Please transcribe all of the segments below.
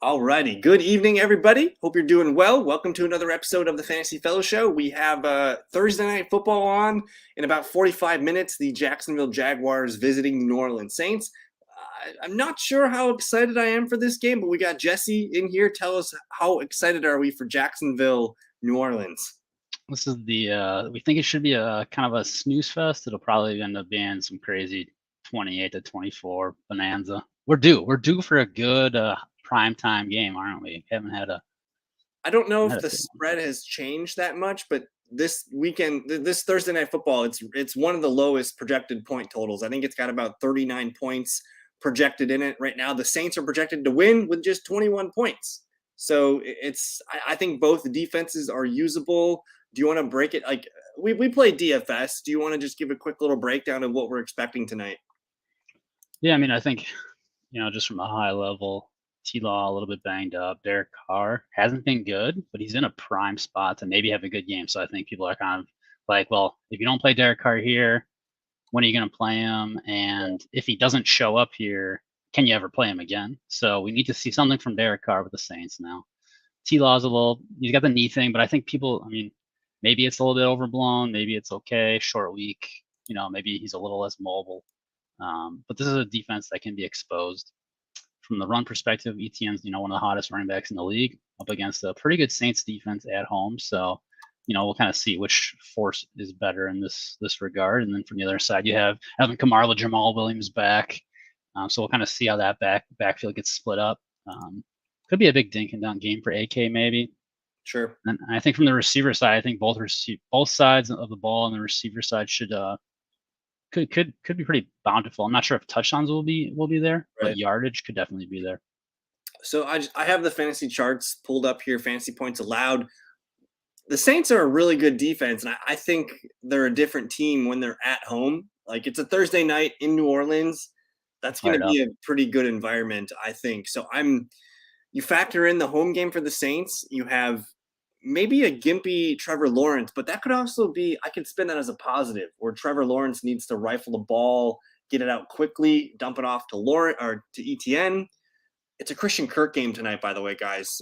Alrighty. Good evening, everybody. Hope you're doing well. Welcome to another episode of the Fantasy Fellow Show. We have Thursday Night Football on in about 45 minutes. The Jacksonville Jaguars visiting the New Orleans Saints. I'm not sure how excited I am for this game, but we got Jesse in here. Tell us, how excited are we for Jacksonville, New Orleans? This is we think it should be a kind of a snooze fest. It'll probably end up being some crazy 28-24 bonanza. We're due for a good primetime game, aren't we? Haven't had a. I don't know if Had a the good one. spread has changed that much, but this weekend, this Thursday Night Football, it's one of the lowest projected point totals. I think it's got about 39 points projected in it right now. The Saints are projected to win with just 21 points. So I think both defenses are usable. Do you want to break it? Like we play DFS. Do you want to just give a quick little breakdown of what we're expecting tonight? Yeah, I mean, I think just from a high level, T-Law a little bit banged up. Derek Carr hasn't been good, but he's in a prime spot to maybe have a good game. So I think people are kind of like, well, if you don't play Derek Carr here, when are you going to play him? And if he doesn't show up here, can you ever play him again? So we need to see something from Derek Carr with the Saints now. T-Law's he's got the knee thing, but I think maybe it's a little bit overblown. Maybe it's okay. Short week, maybe he's a little less mobile. But this is a defense that can be exposed. From the run perspective, Etienne's, one of the hottest running backs in the league up against a pretty good Saints defense at home. So, we'll kind of see which force is better in this regard. And then from the other side, you have Evan Kamara, Jamal Williams back. So we'll kind of see how that backfield gets split up. Could be a big dink and dunk game for AK maybe. Sure. And I think from the receiver side, I think both sides of the ball on the receiver side should could be pretty bountiful. I'm not sure if touchdowns will be there, Right. but yardage could definitely be there. So I have the fantasy charts pulled up here, fantasy points allowed. The Saints are a really good defense, and I think they're a different team when they're at home. Like, it's a Thursday night in New Orleans. That's going to be a pretty good environment, I think. So you factor in the home game for the Saints, you have maybe a gimpy Trevor Lawrence, but that could also be, I could spin that as a positive, where Trevor Lawrence needs to rifle the ball, get it out quickly, dump it off to Lawrence or to Etienne. It's a Christian Kirk game tonight, by the way, guys.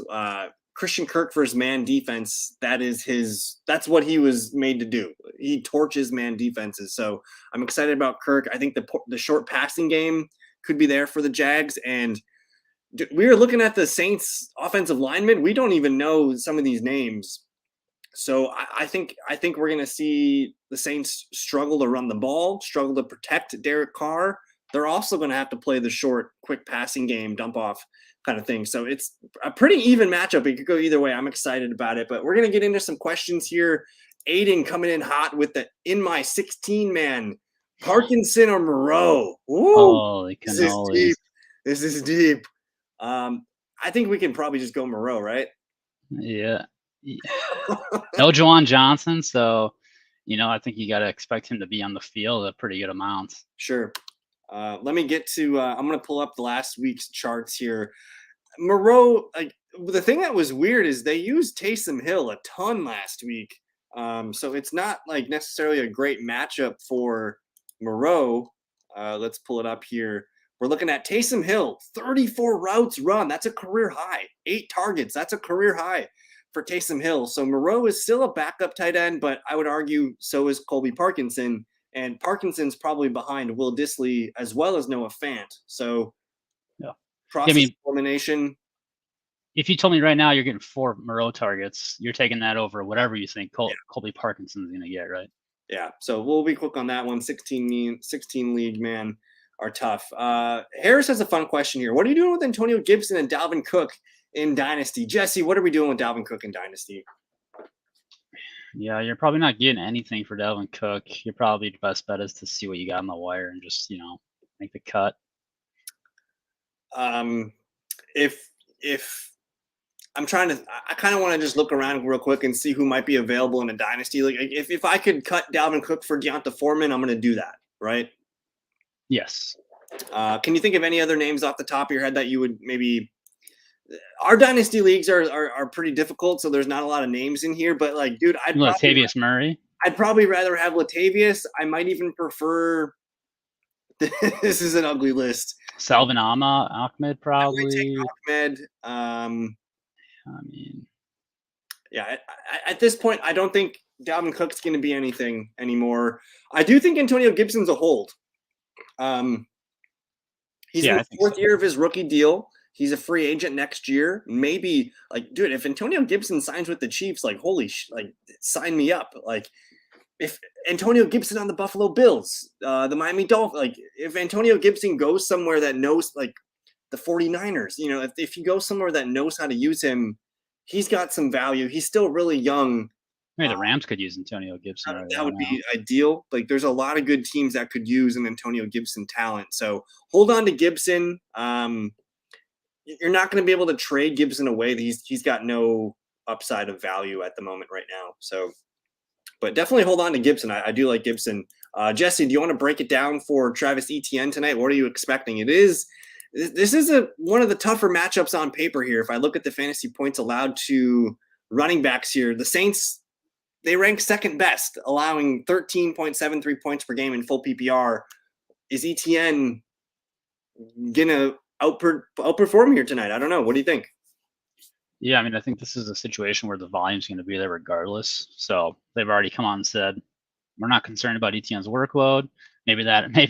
Christian Kirk for his man defense, that's what he was made to do. He torches man defenses. So I'm excited about Kirk. I think the short passing game could be there for the Jags. And we were looking at the Saints offensive linemen. We don't even know some of these names. So I think we're going to see the Saints struggle to run the ball, struggle to protect Derek Carr. They're also going to have to play the short, quick passing game, dump off kind of thing. So it's a pretty even matchup. It could go either way. I'm excited about it. But we're going to get into some questions here. Aiden coming in hot with the in my 16 man, Parkinson or Moreau. Holy This is cannolis. deep. This is deep. I think we can probably just go Moreau, right? Yeah. No Juwan Johnson, so I think you got to expect him to be on the field a pretty good amount. Sure. Let me get to. I'm going to pull up the last week's charts here. Moreau, like, the thing that was weird is they used Taysom Hill a ton last week, so it's not like necessarily a great matchup for Moreau. Let's pull it up here. We're looking at Taysom Hill, 34 routes run. That's a career high. 8 targets. That's a career high for Taysom Hill. So Moreau is still a backup tight end, but I would argue so is Colby Parkinson. And Parkinson's probably behind Will Dissly as well as Noah Fant. So process elimination. If you told me right now you're getting 4 Moreau targets, you're taking that over whatever you think Colby Parkinson's going to get, right? Yeah. So we'll be quick on that one. 16 league, man, are tough. Harris has a fun question here. What are you doing with Antonio Gibson and Dalvin Cook in Dynasty? Jesse, what are we doing with Dalvin Cook in Dynasty? Yeah, you're probably not getting anything for Dalvin Cook. Your probably the best bet is to see what you got on the wire and just, make the cut. If I'm trying to, I kind of want to just look around real quick and see who might be available in a Dynasty. Like, if I could cut Dalvin Cook for Deonta Foreman, I'm going to do that, right? Yes. Can you think of any other names off the top of your head that you would maybe? Our Dynasty leagues are pretty difficult, so there's not a lot of names in here. But, like, dude, Latavius Murray. I'd probably rather have Latavius. I might even prefer. This is an ugly list. Salvin Ahmed I might take probably. Ahmed. I mean, Yeah, at this point, I don't think Dalvin Cook's going to be anything anymore. I do think Antonio Gibson's a hold. Um, he's in yeah, the I think so. fourth year of his rookie deal. He's a free agent next year. Maybe, like, dude, if Antonio Gibson signs with the Chiefs, like, like, sign me up. Like, if Antonio Gibson on the Buffalo Bills, the Miami Dolphins, like, if Antonio Gibson goes somewhere that knows, like, the 49ers, if he goes somewhere that knows how to use him, he's got some value. He's still really young. Maybe the Rams could use Antonio Gibson right That about would now. be ideal. Like, there's a lot of good teams that could use an Antonio Gibson talent. So hold on to Gibson. You're not going to be able to trade Gibson away. He's got no upside of value at the moment right now. So, but definitely hold on to Gibson. I do like Gibson. Jesse, do you want to break it down for Travis Etienne tonight? What are you expecting? This is one of the tougher matchups on paper here. If I look at the fantasy points allowed to running backs here, the Saints, they rank second best, allowing 13.73 points per game in full PPR. Is Etienne gonna outperform here tonight? I don't know. What do you think? Yeah, I mean, I think this is a situation where the volume's going to be there regardless. So they've already come on and said, we're not concerned about Etienne's workload. Maybe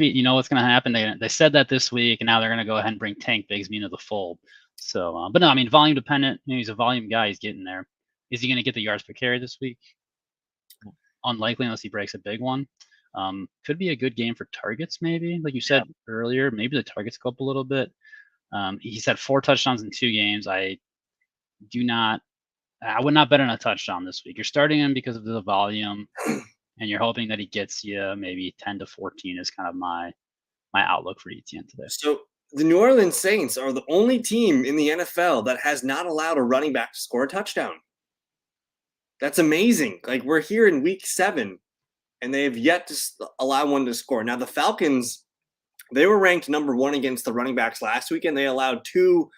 you know what's going to happen. They said that this week, and now they're going to go ahead and bring Tank Bigsby into the fold. So, but no, I mean, volume dependent. He's a volume guy. He's getting there. Is he going to get the yards per carry this week? Unlikely unless he breaks a big one. Could be a good game for targets, maybe. Like you said earlier, maybe the targets go up a little bit. He's had 4 touchdowns in 2 games. I would not bet on a touchdown this week. You're starting him because of the volume, and you're hoping that he gets you maybe 10 to 14 is kind of my outlook for Etienne today. So the New Orleans Saints are the only team in the NFL that has not allowed a running back to score a touchdown. That's amazing. Like, we're here in week 7, and they have yet to allow one to score. Now, the Falcons, they were ranked number 1 against the running backs last week, and they allowed 2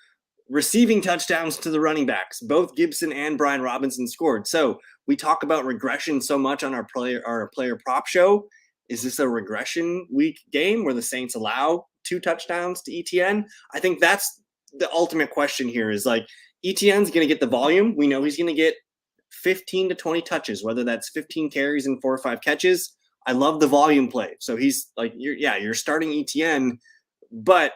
receiving touchdowns to the running backs. Both Gibson and Brian Robinson scored. So we talk about regression so much on our player prop show. Is this a regression week game where the Saints allow 2 touchdowns to Etienne? I think that's the ultimate question here. Is like, Etienne's going to get the volume. We know he's going to get 15 to 20 touches, whether that's 15 carries and 4 or 5 catches. I love the volume play. So he's like, you're starting Etienne, but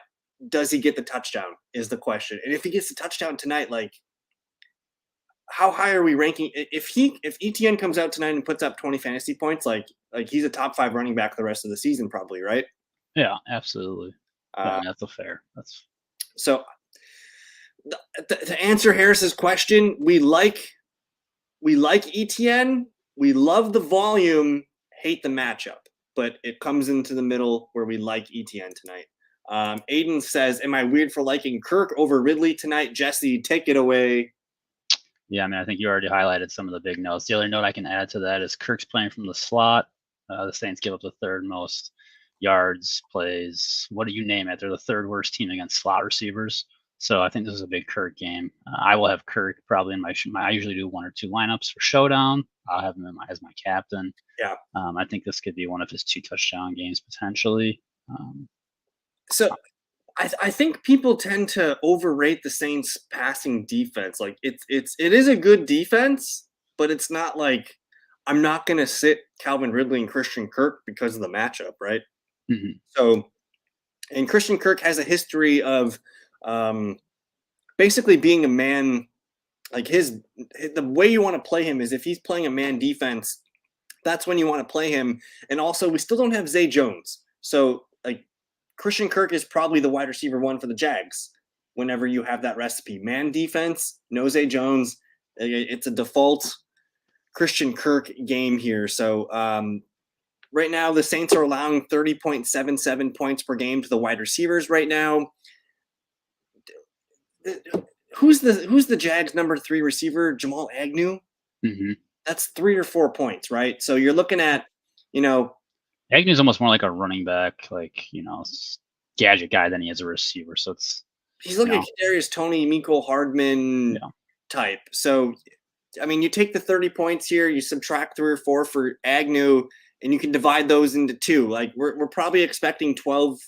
does he get the touchdown is the question. And if he gets the touchdown tonight, like, how high are we ranking? If Etienne comes out tonight and puts up 20 fantasy points, like he's a top 5 running back the rest of the season, probably, right? Yeah, absolutely. That's a fair. That's so. To answer Harris's question, we like Etienne. We love the volume, hate the matchup, but it comes into the middle where we like Etienne tonight. Aiden says, am I weird for liking Kirk over Ridley tonight? Jesse, take it away. Yeah, I mean, I think you already highlighted some of the big notes. The other note I can add to that is Kirk's playing from the slot. The Saints give up the 3rd most yards, plays, what do you name it? They're the 3rd worst team against slot receivers. So I think this is a big Kirk game. I will have Kirk probably in my I usually do 1 or 2 lineups for showdown. I'll have him as my captain. Yeah. I think this could be one of his 2 touchdown games potentially. So I think people tend to overrate the Saints passing defense. Like, it is a good defense, but it's not like I'm not going to sit Calvin Ridley and Christian Kirk because of the matchup, right? Mm-hmm. So, and Christian Kirk has a history of basically being a man. Like, the way you want to play him is if he's playing a man defense, that's when you want to play him. And also, we still don't have Zay Jones. So, like, Christian Kirk is probably the wide receiver 1 for the Jags whenever you have that recipe. Man defense, no Zay Jones. It's a default Christian Kirk game here. So right now, the Saints are allowing 30.77 points per game to the wide receivers right now. Who's the Jags' number 3 receiver? Jamal Agnew? Mm-hmm. That's 3 or 4 points, right? So you're looking at, Agnew's almost more like a running back, gadget guy than he is a receiver. So he's looking at Kadarius Toney, Mecole Hardman type. So, I mean, you take the 30 points here, you subtract 3 or 4 for Agnew, and you can divide those into 2. Like, we're probably expecting 12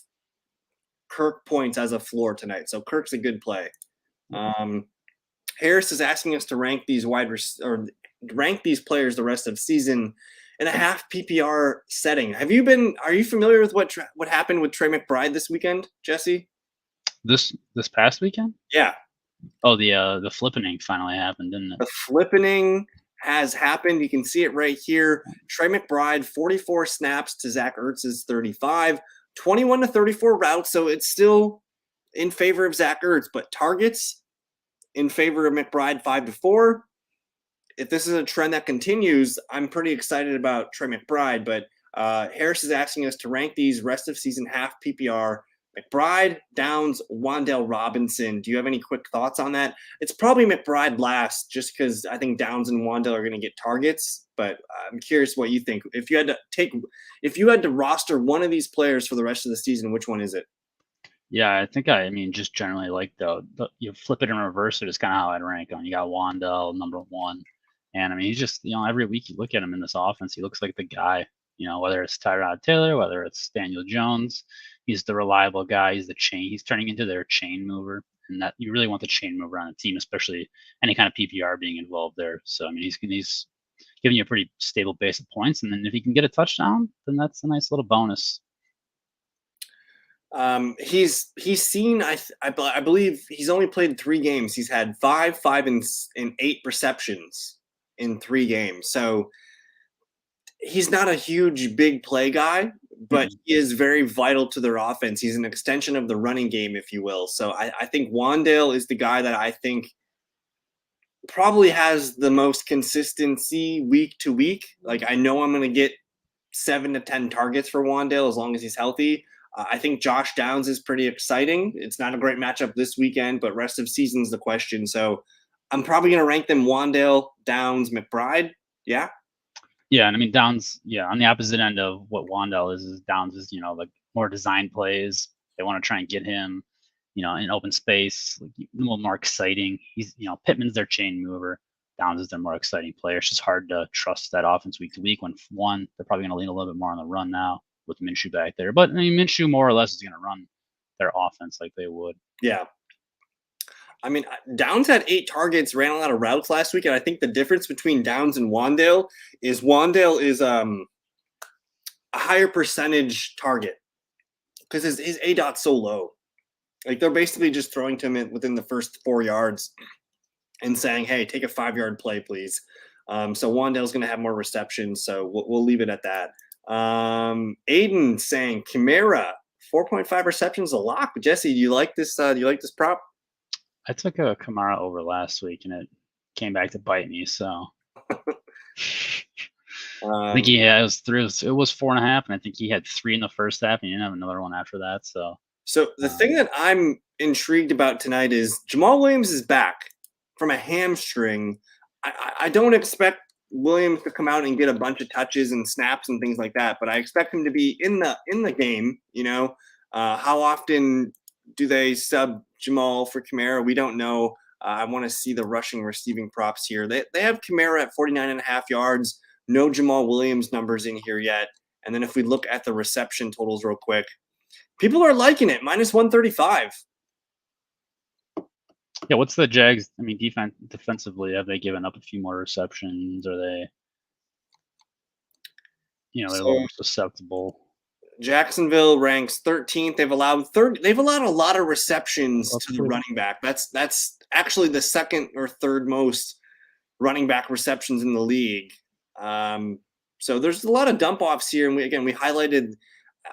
Kirk points as a floor tonight. So Kirk's a good play. Harris is asking us to rank these rank these players the rest of season in a half PPR setting. Are you familiar with what happened with Trey McBride this weekend, Jesse? This past weekend? Yeah. Oh, the flippening finally happened, didn't it? The flippening has happened. You can see it right here. Trey McBride, 44 snaps to Zach Ertz's 35, 21 to 34 routes. So it's still in favor of Zach Ertz, but targets in favor of McBride 5 to 4. If this is a trend that continues, I'm pretty excited about Trey McBride, but Harris is asking us to rank these rest of season half PPR. McBride, Downs, Wan'Dale Robinson. Do you have any quick thoughts on that? It's probably McBride last, just because I think Downs and Wan'Dale are going to get targets. But I'm curious what you think. If you had to roster one of these players for the rest of the season, which one is it? Yeah, I mean, just generally like you flip it and reverse it is kind of how I'd rank him. You got Wan'Dale number 1, and I mean he's just every week you look at him in this offense, he looks like the guy. Whether it's Tyrod Taylor, whether it's Daniel Jones, he's the reliable guy. He's the chain. He's turning into their chain mover, and that you really want the chain mover on a team, especially any kind of PPR being involved there. So I mean, he's giving you a pretty stable base of points, and then if he can get a touchdown, then that's a nice little bonus. He's seen. I believe he's only played 3 games. He's had 5, and 8 receptions in 3 games. So he's not a huge big play guy, but he is very vital to their offense. He's an extension of the running game, if you will. So I think Wan'Dale is the guy that I think probably has the most consistency week to week. Like, I know I'm going to get 7 to 10 targets for Wan'Dale as long as he's healthy. I think Josh Downs is pretty exciting. It's not a great matchup this weekend, but rest of season's the question. So I'm probably going to rank them Wan'Dale, Downs, McBride. Yeah. Yeah, and I mean Downs, on the opposite end of what Wan'Dale is Downs is, like more design plays. They want to try and get him, in open space, like, a little more exciting. He's, Pittman's their chain mover. Downs is their more exciting player. It's just hard to trust that offense week to week when they're probably going to lean a little bit more on the run now with Minshew back there. But I mean, Minshew more or less is going to run their offense like they would. Yeah. I mean, Downs had 8 targets, ran a lot of routes last week, and I think the difference between Downs and Wan'Dale is a higher percentage target because his ADOT's so low. Like, they're basically just throwing to him within the first 4 yards and saying, "Hey, take a 5-yard play, please." So Wan'Dale's going to have more receptions, so we'll leave it at that. Aiden saying Kamara 4.5 receptions a lock. Jesse, do you like this? Do you like this prop? I took a Kamara over last week, and it came back to bite me. So I think it was 4.5, and I think he had 3 in the first half, and he didn't have another one after that. So the thing that I'm intrigued about tonight is Jamal Williams is back from a hamstring. I don't expect Williams to come out and get a bunch of touches and snaps and things like that, but I expect him to be in the game. How often do they sub Jamal for Kamara? We don't know. I want to see the rushing receiving props here. They have Kamara at 49.5 yards. No Jamal Williams numbers in here yet. And then if we look at the reception totals real quick, people are liking it. -135. Yeah, what's the Jags? I mean, defensively, have they given up a few more receptions? Are they, they're a little more susceptible? Jacksonville ranks 13th. They've allowed a lot of receptions to the running back. That's actually the second or third most running back receptions in the league. So there's a lot of dump offs here, and we highlighted.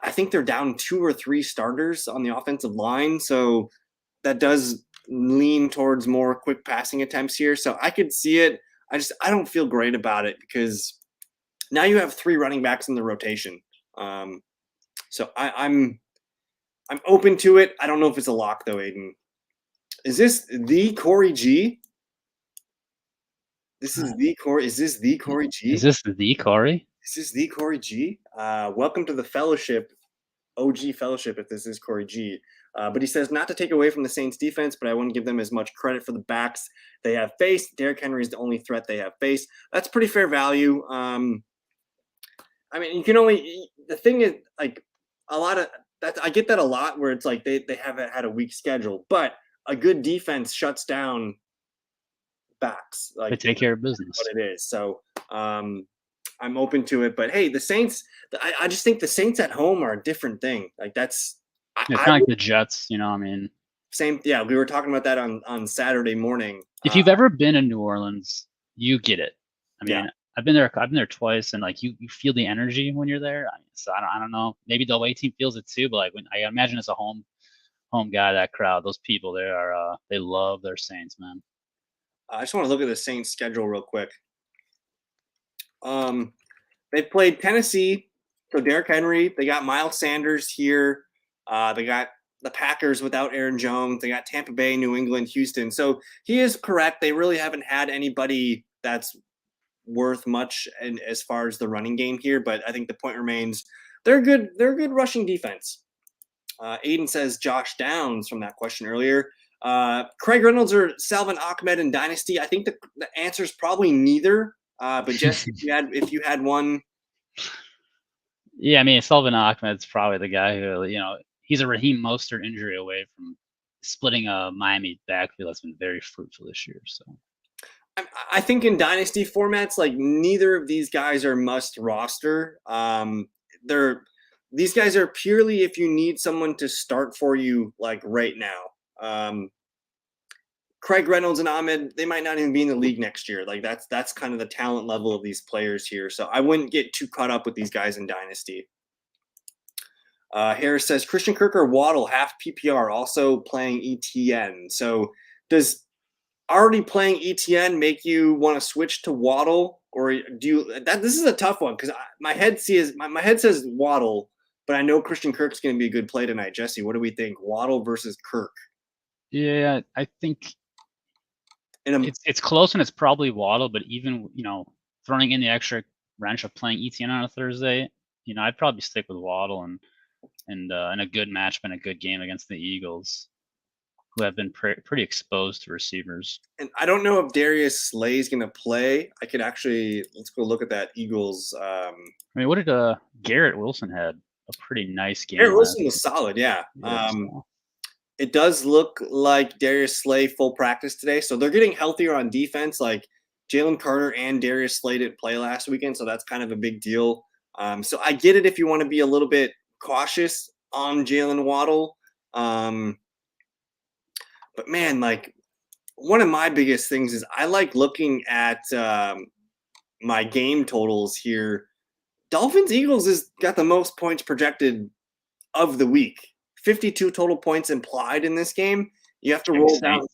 I think they're down 2 or 3 starters on the offensive line, so that does lean towards more quick passing attempts here. So I could see it. I don't feel great about it because now you have 3 running backs in the rotation. So I'm open to it. I don't know if it's a lock though, Aiden. Is this the Corey G? Is this the Corey G? Is this the Corey? Is this the Corey G? Welcome to the fellowship, OG fellowship, if this is Corey G. But he says not to take away from the Saints defense, but I wouldn't give them as much credit for the backs they have faced. Derrick Henry is the only threat they have faced. That's pretty fair value. I mean, the thing is, like, a lot of I get that a lot where it's like they haven't had a weak schedule, but a good defense shuts down backs. They Like take care of what business. it is. So I'm open to it. But hey, the Saints, I just think the Saints at home are a different thing. Like that's It's I kind of like would the Jets, you know. I mean, same yeah, we were talking about that on Saturday morning. if you've ever been in New Orleans, you get it. I Yeah. mean, I've been there. I've been there twice, and like you feel the energy when you're there. I mean, so I don't know. Maybe the away team feels it too, but like when I imagine as a home guy, that crowd, those people, they love their Saints, man. I just want to look at the Saints schedule real quick. Um they played Tennessee, so Derrick Henry, they got Miles Sanders here. They got the Packers without Aaron Jones. They got Tampa Bay, New England, Houston. So he is correct. They really haven't had anybody that's worth much and as far as the running game here, but I think the point remains they're good. They're a good rushing defense. Aiden says Josh Downs from that question earlier. Craig Reynolds or Salvin Ahmed in Dynasty. I think the answer is probably neither. But Jesse, if you had one, Yeah, I mean, Sullivan Ahmed's probably the guy who, he's a Raheem Mostert injury away from splitting a Miami backfield that's been very fruitful this year. So I think in dynasty formats, like neither of these guys are must roster. These guys are purely if you need someone to start for you, like right now. Craig Reynolds and Ahmed, they might not even be in the league next year. Like that's kind of the talent level of these players here. So I wouldn't get too caught up with these guys in dynasty. Harris says Christian Kirk or Waddle half PPR, also playing ETN. So does already playing ETN make you want to switch to Waddle, or do you? This is a tough one because my head says Waddle, but I know Christian Kirk's going to be a good play tonight. Jesse, what do we think? Waddle versus Kirk? yeah, I think it's close and it's probably Waddle, but even throwing in the extra wrench of playing ETN on a Thursday, I'd probably stick with Waddle and in a good matchup and a good game against the Eagles, who have been pretty exposed to receivers. And I don't know if Darius Slay is going to play. I could actually let's go look at that Eagles. I mean, what did Garrett Wilson had a pretty nice game. Garrett Wilson was solid, yeah. It does look like Darius Slay full practice today, so they're getting healthier on defense. Like Jalen Carter and Darius Slay didn't play last weekend, so that's kind of a big deal. So I get it if you want to be a little bit cautious on Jalen Waddle. But man, like one of my biggest things is I like looking at my game totals here. Dolphins Eagles has got the most points projected of the week. 52 total points implied in this game. You have to roll down.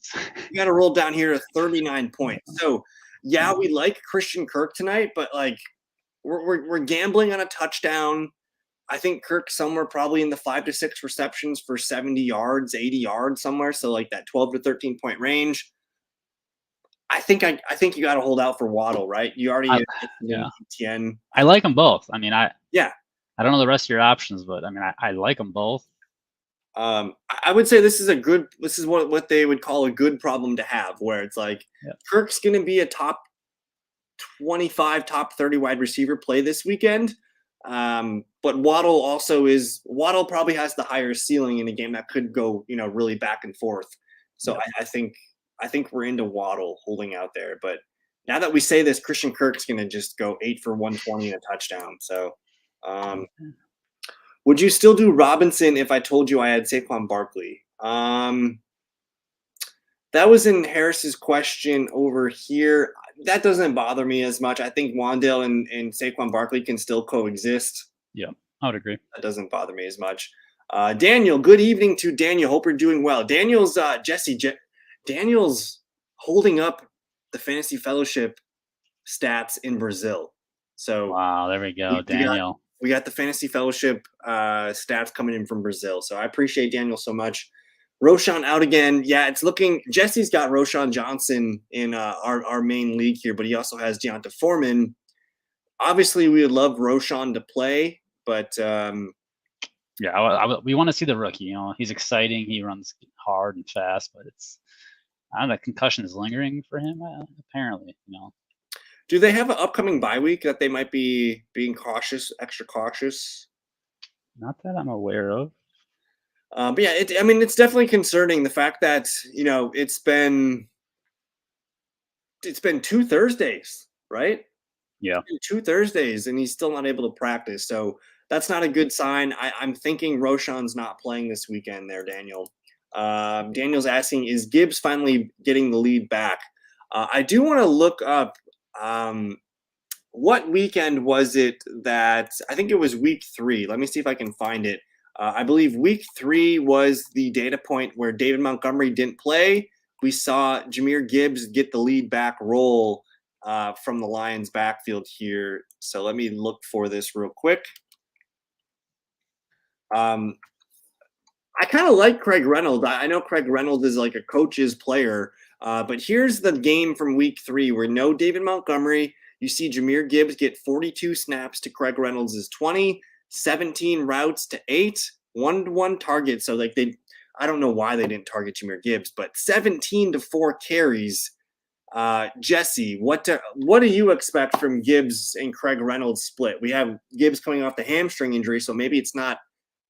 You got to roll down here to 39 points. So yeah, we like Christian Kirk tonight, but like we're gambling on a touchdown. I think Kirk somewhere probably in the 5 to 6 receptions for 70 yards, 80 yards somewhere. So like that 12 to 13 point range. I think you got to hold out for Waddle, right? You already ETN. I like them both. I mean, I don't know the rest of your options, but I mean, I like them both. I would say this is what they would call a good problem to have, where it's like Kirk's going to be a top 25, top 30 wide receiver play this weekend. But Waddle probably has the higher ceiling in a game that could go, really back and forth. So I think we're into Waddle holding out there. But now that we say this, Christian Kirk's going to just go 8 for 120 and a touchdown. So, would you still do Robinson if I told you I had Saquon Barkley? That was in Harris's question over here. That doesn't bother me as much. I think Wan'Dale and Saquon Barkley can still coexist. Yeah, I would agree. That doesn't bother me as much. Daniel, good evening to Daniel. Hope you're doing well. Daniel's Daniel's holding up the Fantasy Fellowship stats in Brazil. So wow, there we go, Daniel. We got the Fantasy Fellowship stats coming in from Brazil. So I appreciate Daniel so much. Roschon out again. Yeah, it's looking – Jesse's got Roschon Johnson in our main league here, but he also has Deonta Foreman. Obviously, we would love Roschon to play, but we want to see the rookie. He's exciting. He runs hard and fast, but I don't know, concussion is lingering for him, apparently, Do they have an upcoming bye week that they might be being extra cautious? Not that I'm aware of. But yeah, I mean, it's definitely concerning the fact that it's been 2 Thursdays, right? Yeah. 2 Thursdays, and he's still not able to practice. So that's not a good sign. I'm thinking Roshan's not playing this weekend there, Daniel. Daniel's asking, is Gibbs finally getting the lead back? I do want to look up what weekend was it that I think it was week 3. Let me see if I can find it. I believe week 3 was the data point where David Montgomery didn't play. We saw Jahmyr Gibbs get the lead back role from the Lions backfield here. So let me look for this real quick. I kind of like Craig Reynolds. I know Craig Reynolds is like a coach's player, but here's the game from week 3 where no David Montgomery. You see Jahmyr Gibbs get 42 snaps to Craig Reynolds' 20, 17 routes to 8, 1-to-1 target. So like I don't know why they didn't target Jahmyr Gibbs, but 17 to 4 carries. Jesse, what do you expect from Gibbs and Craig Reynolds split? We have Gibbs coming off the hamstring injury, so maybe it's not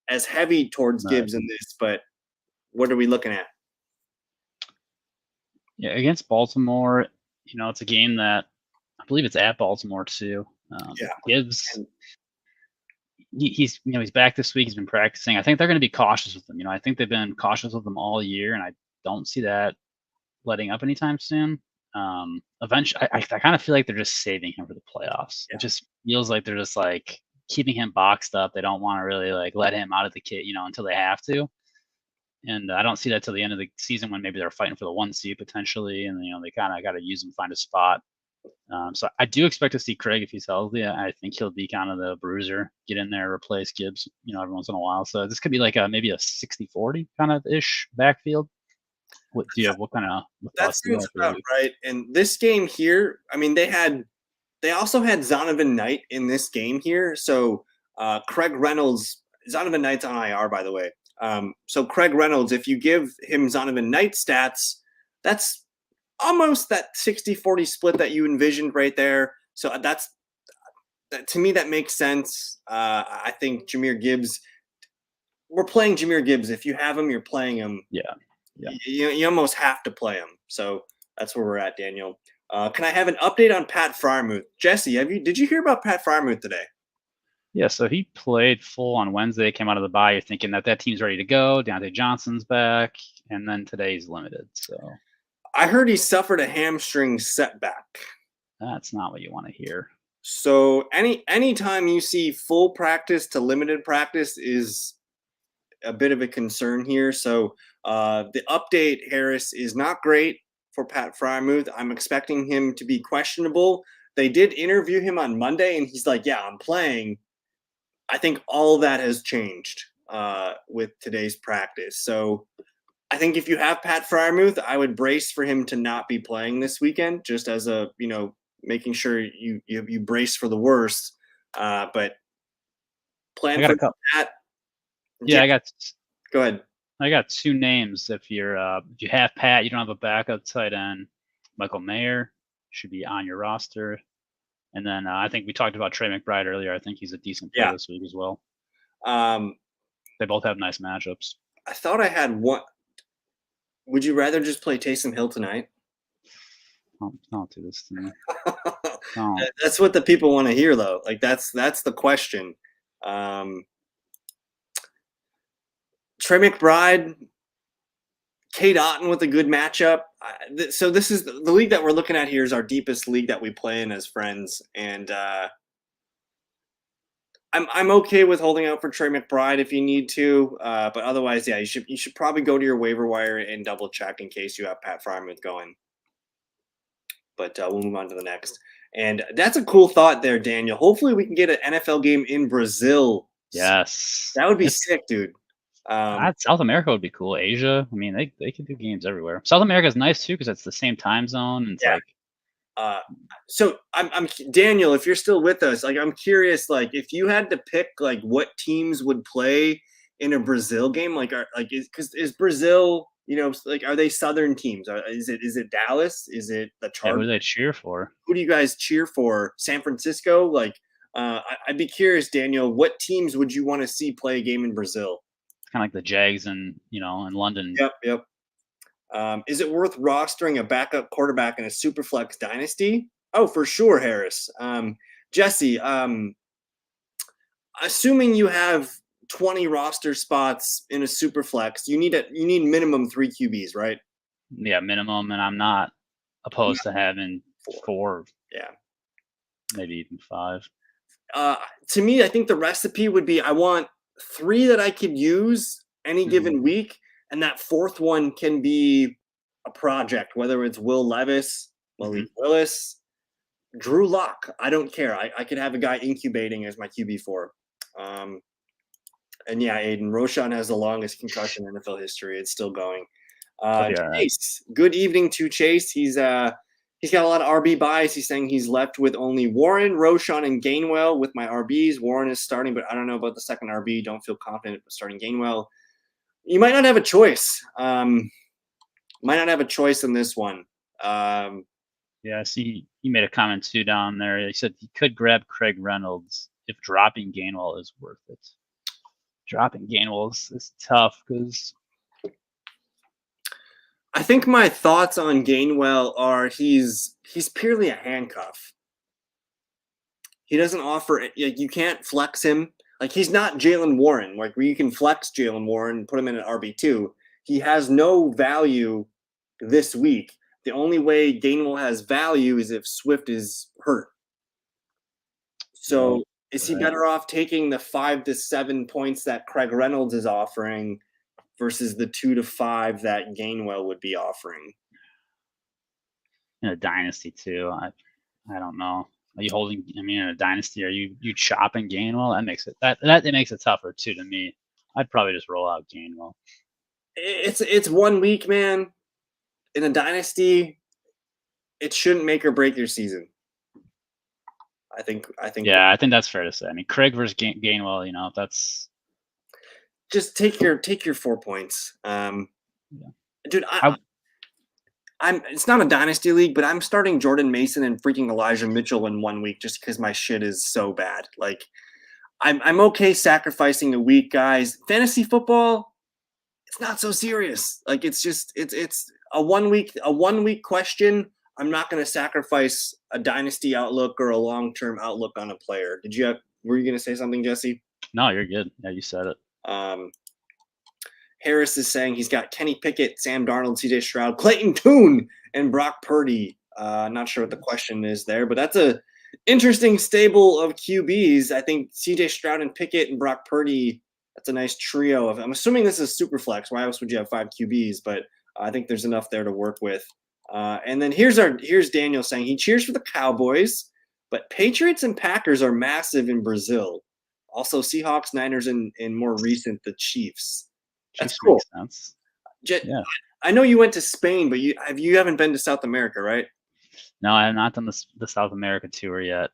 as heavy towards Right. Gibbs in this, but what are we looking at? Yeah, against Baltimore, it's a game that I believe it's at Baltimore too. Yeah. Gibbs, he's back this week. He's been practicing. I think they're going to be cautious with him. I think they've been cautious with him all year, and I don't see that letting up anytime soon. Eventually, I kind of feel like they're just saving him for the playoffs. Yeah. It just feels like they're just like keeping him boxed up. They don't want to really like let him out of the kit, until they have to. And I don't see that till the end of the season when maybe they're fighting for the 1 seed potentially, and they kind of got to use him, find a spot. So I do expect to see Craig if he's healthy. I think he'll be kind of the bruiser, get in there, replace Gibbs, every once in a while. So this could be like maybe a 60-40 kind of ish backfield. What do you have? What kind of that seems about right? And this game here, I mean, they also had Zonovan Knight in this game here. So Craig Reynolds, Zonovan Knight's on IR, by the way. So Craig Reynolds, if you give him Zonovan Knight stats, that's almost that 60-40 split that you envisioned right there. So to me, that makes sense. I think Jahmyr Gibbs, we're playing Jahmyr Gibbs. If you have him, you're playing him. Yeah. You almost have to play him. So that's where we're at, Daniel. Can I have an update on Pat Freiermuth? Jesse, did you hear about Pat Freiermuth today? Yeah, so he played full on Wednesday, came out of the bye. You're thinking that team's ready to go. Deontay Johnson's back, and then today's limited. So I heard he suffered a hamstring setback. That's not what you want to hear. So anytime you see full practice to limited practice is a bit of a concern here. So the update, Harris, is not great for Pat Freiermuth. I'm expecting him to be questionable. They did interview him on Monday, and he's like, yeah, I'm playing. I think all that has changed with today's practice. So I think if you have Pat Freiermuth, I would brace for him to not be playing this weekend, just as a, making sure you brace for the worst. But plan for Pat. Yeah, Go ahead. I got 2 names. If you have Pat, you don't have a backup tight end. Michael Mayer should be on your roster. And then I think we talked about Trey McBride earlier. I think he's a decent player this week as well. They both have nice matchups. I thought I had one. Would you rather just play Taysom Hill tonight? Don't do this to me. That's what the people want to hear, though. Like that's the question. Trey McBride, Cade Otton with a good matchup. So this is the league that we're looking at here is our deepest league that we play in as friends, and I'm okay with holding out for Trey McBride if you need to, but otherwise, yeah, you should probably go to your waiver wire and double check in case you have Pat Freiermuth going. But we'll move on to the next, and that's a cool thought there, Daniel. Hopefully, we can get an NFL game in Brazil. Yes, that would be sick, dude. South America would be cool. Asia, I mean, they can do games everywhere. South America is nice too because it's the same time zone. And it's so I'm Daniel. If you're still with us, like I'm curious, like if you had to pick, like what teams would play in a Brazil game, is Brazil, like are they Southern teams? Is it Dallas? Is it the Chargers? Who do they cheer for? Who do you guys cheer for? San Francisco? Like, I'd be curious, Daniel. What teams would you want to see play a game in Brazil? kind of like the Jags and in London. Yep, yep. Is it worth rostering a backup quarterback in a superflex dynasty? Oh, for sure, Harris. Jesse, assuming you have 20 roster spots in a superflex, you need minimum 3 QBs, right? Yeah, minimum, and I'm not opposed to having 4, Yeah. maybe even 5. To me, I think the recipe would be I want 3 that I could use any given week, and that 4th one can be a project, whether it's Will Levis, Malik Willis, Drew Lock. I don't care. I could have a guy incubating as my QB4. And yeah, Aiden, Roshan has the longest concussion in NFL history. It's still going. He'll be all right. Chase, good evening to Chase. He's got a lot of RB buys. He's saying he's left with only Warren, Roshan, and Gainwell with my RBs. Warren is starting, but I don't know about the second RB. Don't feel confident with starting Gainwell. You might not have a choice. Might not have a choice in this one. Yeah, I see he made a comment too down there. He said he could grab Craig Reynolds if dropping Gainwell is worth it. Dropping Gainwell is tough because I think my thoughts on Gainwell are he's purely a handcuff. He doesn't offer – you can't flex him. Like, he's not Jaylen Warren, like where you can flex Jaylen Warren and put him in an RB2. He has no value this week. The only way Gainwell has value is if Swift is hurt. So is he better off taking the 5 to 7 points that Craig Reynolds is offering versus the 2 to 5 that Gainwell would be offering? In a dynasty too, I don't know. Are you holding? I mean, in a dynasty, are you chopping Gainwell? That makes it tougher too to me. I'd probably just roll out Gainwell. It's 1 week, man. In a dynasty, it shouldn't make or break your season. I think. Yeah, I think that's fair to say. I mean, Craig versus Gainwell, that's just take your 4 points. Dude, I'm. It's not a dynasty league, but I'm starting Jordan Mason and freaking Elijah Mitchell in 1 week just because my shit is so bad. Like, I'm okay sacrificing a week, guys. Fantasy football, it's not so serious. Like, it's a 1 week question. I'm not going to sacrifice a dynasty outlook or a long-term outlook on a player. Were you going to say something, Jesse? No, you're good. Yeah, you said it. Harris is saying he's got Kenny Pickett, Sam Darnold, CJ Stroud, Clayton Tune, and Brock Purdy. Not sure what the question is there, but that's a interesting stable of QBs. I think CJ Stroud and Pickett and Brock Purdy, that's a nice trio. I'm assuming this is super flex. Why else would you have 5 QBs? But I think there's enough there to work with. And then here's Daniel saying he cheers for the Cowboys, but Patriots and Packers are massive in Brazil. Also Seahawks, Niners, and more recent, the Chiefs. That's cool. Yeah. I know you went to Spain, but you haven't been to South America, right? No, I have not done the South America tour yet.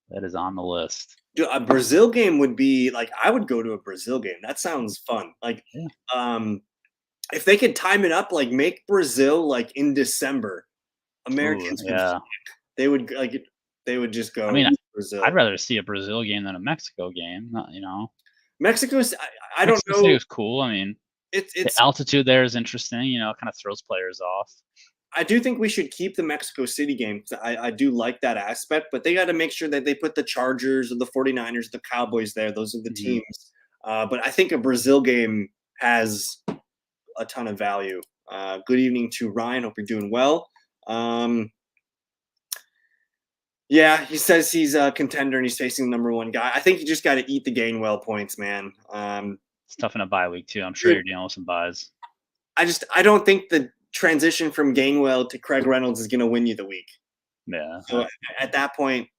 That is on the list. Dude, a Brazil game would be like, I would go to a Brazil game. That sounds fun. Like, if they could time it up, like make Brazil like in December, Americans they would just go. I mean, Brazil. I'd rather see a Brazil game than a Mexico game. Mexico's I don't know. Mexico's cool. I mean, it's the altitude there is interesting. It kind of throws players off. I do think we should keep the Mexico City game. I do like that aspect, but they got to make sure that they put the Chargers or the 49ers, the Cowboys there. Those are the teams. But I think a Brazil game has a ton of value. Good evening to Ryan. Hope you're doing well. Yeah, he says he's a contender and he's facing the number 1 guy. I think you just got to eat the Gainwell points, man. It's tough in a bye week too. I'm sure you're dealing with some buys. I don't think the transition from Gainwell to Craig Reynolds is going to win you the week. Yeah. So at that point,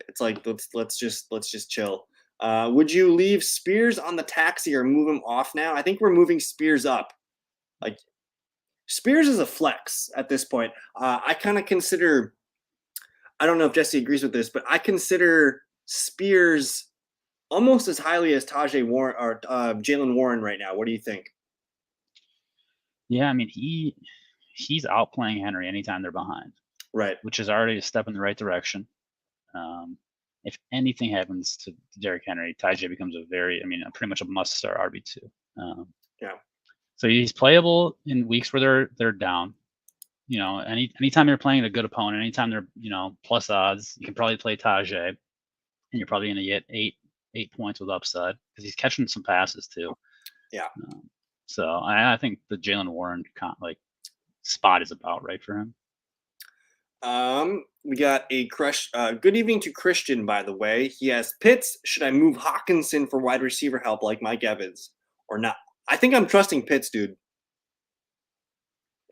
it's like let's just chill. Would you leave Spears on the taxi or move him off now? I think we're moving Spears up. Like, Spears is a flex at this point. I kind of consider. I don't know if Jesse agrees with this, but I consider Spears almost as highly as Tajay Warren or Jaylen Warren right now. What do you think? Yeah, I mean he's outplaying Henry anytime they're behind, right? Which is already a step in the right direction. if anything happens to Derrick Henry, Ty becomes pretty much a must-start RB2. Yeah. So he's playable in weeks where they're down. Anytime you're playing a good opponent, anytime they're plus odds, you can probably play Tajay, and you're probably going to get eight points with upside because he's catching some passes too. Yeah. So I think the Jaylen Warren spot is about right for him. We got a crush. Good evening to Christian, by the way. He has Pitts. Should I move Hawkinson for wide receiver help like Mike Evans or not? I think I'm trusting Pitts, dude.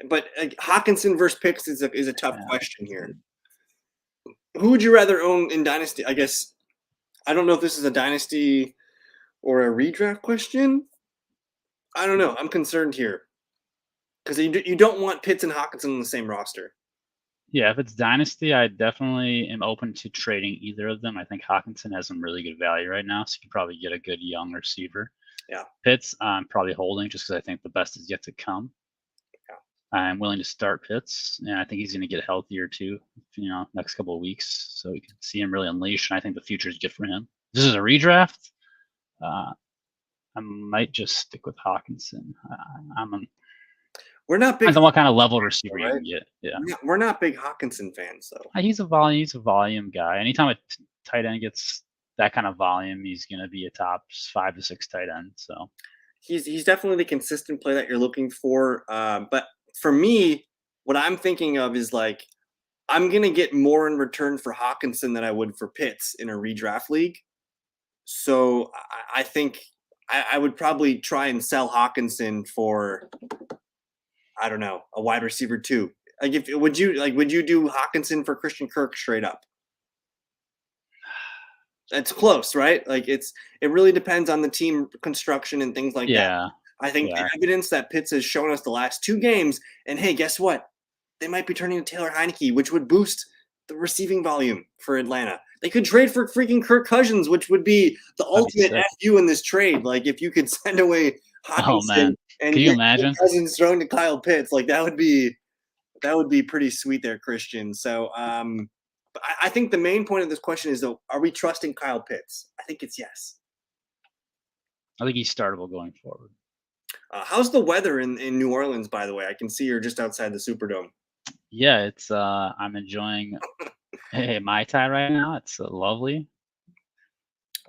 But Hawkinson versus Pitts is a tough question here. Who would you rather own in Dynasty? I guess I don't know if this is a Dynasty or a redraft question. I don't know. I'm concerned here because you don't want Pitts and Hawkinson on the same roster. Yeah, if it's Dynasty, I definitely am open to trading either of them. I think Hawkinson has some really good value right now, so you can probably get a good young receiver. Yeah. Pitts, I'm probably holding just because I think the best is yet to come. Yeah. I'm willing to start Pitts, and I think he's going to get healthier too, next couple of weeks, so we can see him really unleash, and I think the future is good for him. This is a redraft. I might just stick with Hawkinson. We're not big. Depends on what kind of level receiver you can get. Yeah, we're not big Hawkinson fans, though. He's a volume guy. Anytime a tight end gets that kind of volume, he's going to be a top 5 to 6 tight end. So he's definitely the consistent play that you're looking for. But for me, what I'm thinking of is I'm going to get more in return for Hawkinson than I would for Pitts in a redraft league. So I think I would probably try and sell Hawkinson for, I don't know, a wide receiver too. Would you do Hawkinson for Christian Kirk straight up? That's close, right? It really depends on the team construction and things like that. I think the evidence that Pitts has shown us the last 2 games, and hey, guess what? They might be turning to Taylor Heineke, which would boost the receiving volume for Atlanta. They could trade for freaking Kirk Cousins, which would be the ultimate FU in this trade. If you could send away Hawkinson and can you imagine Cousins thrown to Kyle Pitts, that would be pretty sweet there, Christian. So I think the main point of this question is, though, are we trusting Kyle Pitts? I think it's yes. I think he's startable going forward. How's the weather in New Orleans, by the way? I can see you're just outside the Superdome. Yeah, it's I'm enjoying Mai Tai right now. It's lovely.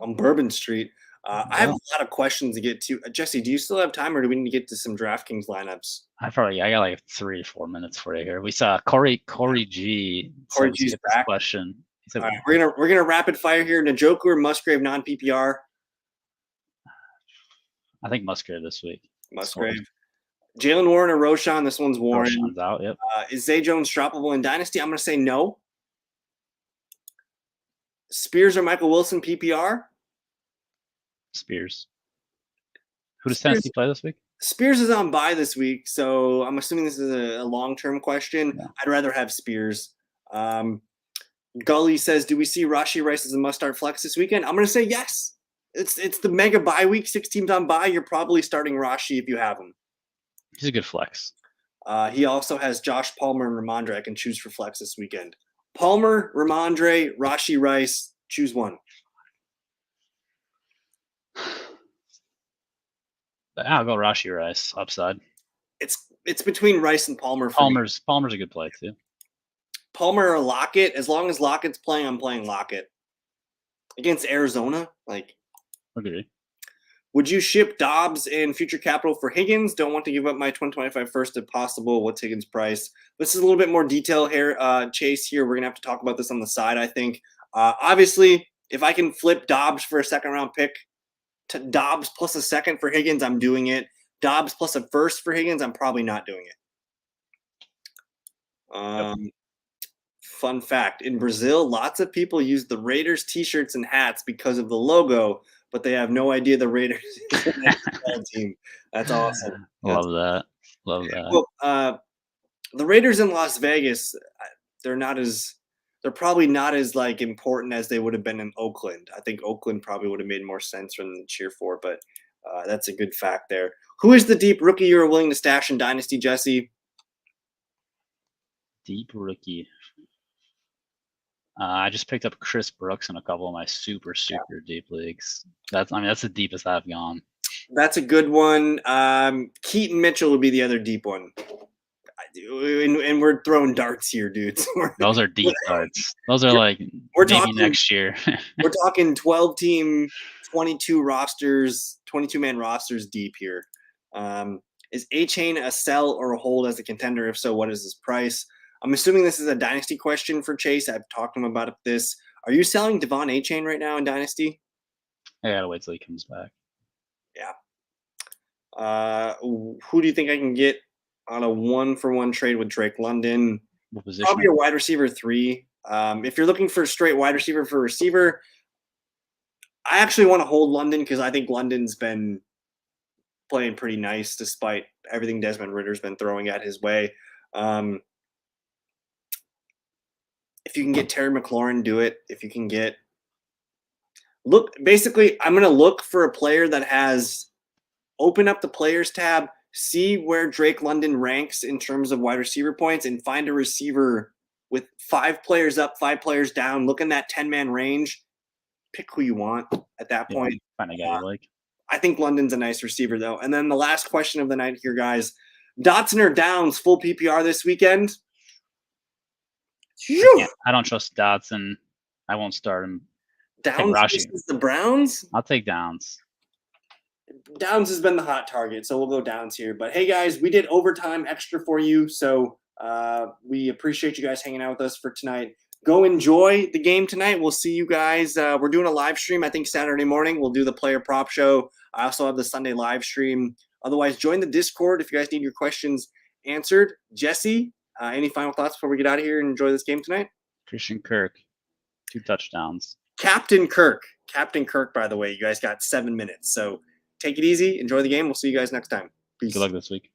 On Bourbon Street. I have a lot of questions to get to. Jesse, do you still have time, or do we need to get to some DraftKings lineups? I got 3 or 4 minutes for you here. We saw Corey G. Corey G's back. Question. All right, we're gonna rapid fire here. Njoku or Musgrave non-PPR? I think Musgrave this week. Musgrave. Jaylen Warren or Roschon? This one's Warren. Roschon's out. Yep. Is Zay Jones droppable in Dynasty? I'm gonna say no. Spears or Michael Wilson PPR? Spears. Who does Tennessee play this week? Spears is on bye this week, so I'm assuming this is a long-term question. Yeah. I'd rather have Spears. Gully says, do we see Rashee Rice as a must-start flex this weekend? I'm going to say yes. It's the mega bye week, 6 teams on bye. You're probably starting Rashee if you have him. He's a good flex. He also has Josh Palmer and Ramondre I can choose for flex this weekend. Palmer, Ramondre, Rashee Rice, choose one. I'll go Rashee Rice upside. It's between Rice and Palmer. Palmer's a good play too. Palmer or Lockett. As long as Lockett's playing, I'm playing Lockett. Against Arizona, agree. Would you ship Dobbs and future capital for Higgins? Don't want to give up my 2025 first if possible. What's Higgins' price? This is a little bit more detail here, Chase. Here we're gonna have to talk about this on the side. I think obviously if I can flip Dobbs for a second-round pick to Dobbs plus a second for Higgins, I'm doing it. Dobbs plus a first for Higgins, I'm probably not doing it. Fun fact, in Brazil, lots of people use the Raiders t-shirts and hats because of the logo, but they have no idea the Raiders is an NFL team. That's awesome. Love that. Well, the Raiders in Las Vegas, they're probably not as important as they would have been in Oakland. I think Oakland probably would have made more sense for them to cheer for, but that's a good fact there. Who is the deep rookie you're willing to stash in Dynasty, Jesse? Deep rookie. I just picked up Chris Brooks in a couple of my super deep leagues. That's the deepest I've gone. That's a good one. Keaton Mitchell would be the other deep one. And we're throwing darts here, dudes. Those are deep darts. Those are like we're maybe talking next year. We're talking 12-team, 22 rosters, 22-man rosters deep here. Is Achane a sell or a hold as a contender? If so, what is his price? I'm assuming this is a dynasty question for Chase. I've talked to him about this. Are you selling Devon Achane right now in dynasty? I gotta wait till he comes back. Yeah. Who do you think I can get on a 1-for-1 trade with Drake London? What position? Probably a wide receiver 3. If you're looking for a straight wide receiver for receiver, I actually want to hold London because I think London's been playing pretty nice despite everything Desmond Ritter's been throwing at his way. If you can get Terry McLaurin, do it. If you can get basically, I'm going to look for a player that has open up the players tab, see where Drake London ranks in terms of wide receiver points, and find a receiver with 5 players up, 5 players down. Look in that 10-man range. Pick who you want at that point. Find a guy you like. I think London's a nice receiver, though. And then the last question of the night here, guys. Dotson or Downs, full PPR this weekend? I don't trust Dotson. I won't start him. Downs versus the Browns? I'll take Downs. Downs has been the hot target, so we'll go Downs here. But hey, guys, we did overtime extra for you, so we appreciate you guys hanging out with us for tonight. Go enjoy the game tonight. We'll see you guys. We're doing a live stream, I think, Saturday morning. We'll do the player prop show. I also have the Sunday live stream. Otherwise, join the Discord if you guys need your questions answered. Jesse, any final thoughts before we get out of here and enjoy this game tonight? Christian Kirk, 2 touchdowns. Captain Kirk, by the way. You guys got 7 minutes. So take it easy. Enjoy the game. We'll see you guys next time. Peace. Good luck this week.